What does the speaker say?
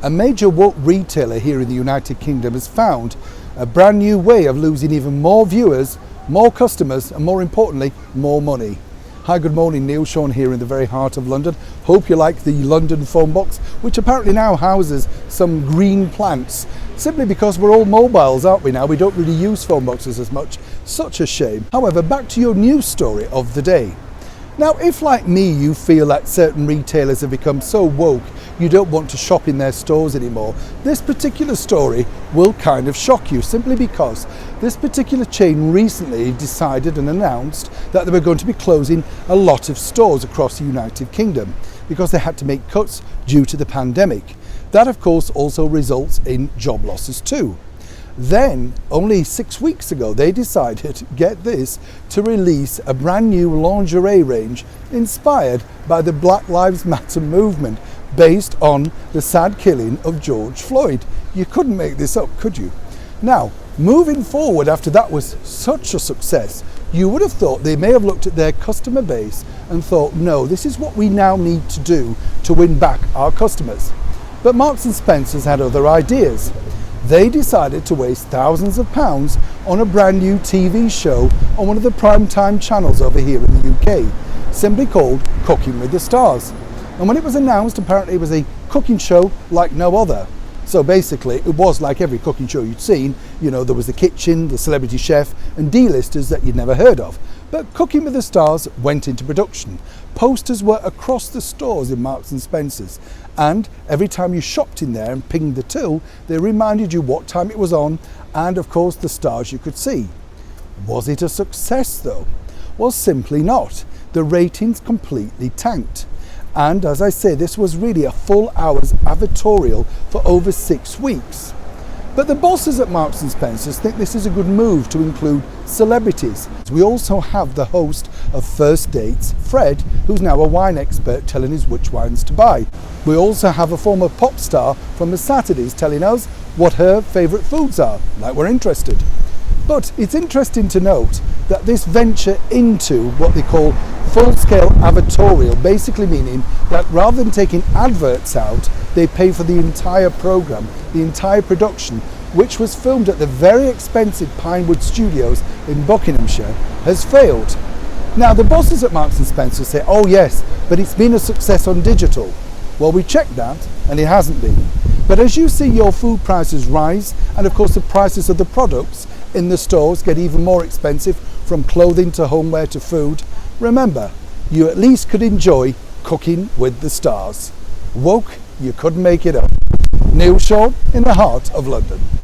A major woke retailer here in the United Kingdom has found a brand new way of losing even more viewers, more customers, and more importantly, more money. Hi, good morning, Neil Sean here in the very heart of London. Hope you like the London phone box, which apparently now houses some green plants. Simply because we're all mobiles, aren't we now? We don't really use phone boxes as much. Such a shame. However, back to your news story of the day. Now, if like me, you feel that certain retailers have become so woke, you don't want to shop in their stores anymore, this particular story will kind of shock you, simply because this particular chain recently decided and announced that they were going to be closing a lot of stores across the United Kingdom because they had to make cuts due to the pandemic. That, of course, also results in job losses too. Then, only 6 weeks ago, they decided, get this, to release a brand new lingerie range inspired by the Black Lives Matter movement, based on the sad killing of George Floyd. You couldn't make this up, could you? Now, moving forward after that was such a success, you would have thought they may have looked at their customer base and thought, no, this is what we now need to do to win back our customers. But Marks and Spencer's had other ideas. They decided to waste thousands of pounds on a brand new TV show on one of the primetime channels over here in the UK, simply called Cooking with the Stars. And when it was announced, apparently it was a cooking show like no other. So basically, it was like every cooking show you'd seen. You know, there was the kitchen, the celebrity chef, and D-listers that you'd never heard of. But Cooking with the Stars went into production. Posters were across the stores in Marks and Spencer's. And every time you shopped in there and pinged the till, they reminded you what time it was on and, of course, the stars you could see. Was it a success, though? Well, simply not. The ratings completely tanked. And as I say, this was really a full hour's advertorial for over 6 weeks. But the bosses at Marks and Spencer's think this is a good move to include celebrities. We also have the host of First Dates, Fred, who's now a wine expert, telling us which wines to buy. We also have a former pop star from the Saturdays telling us what her favourite foods are, like we're interested. But it's interesting to note that this venture into what they call full-scale advertorial, basically meaning that rather than taking adverts out, they pay for the entire programme, the entire production, which was filmed at the very expensive Pinewood Studios in Buckinghamshire, has failed. Now, the bosses at Marks and Spencer say, oh yes, but it's been a success on digital. Well, we checked that, and it hasn't been. But as you see your food prices rise, and of course the prices of the products in the stores get even more expensive, from clothing to homeware to food, remember, you at least could enjoy Cooking with the Stars. Woke, you couldn't make it up. Neil Shaw in the heart of London.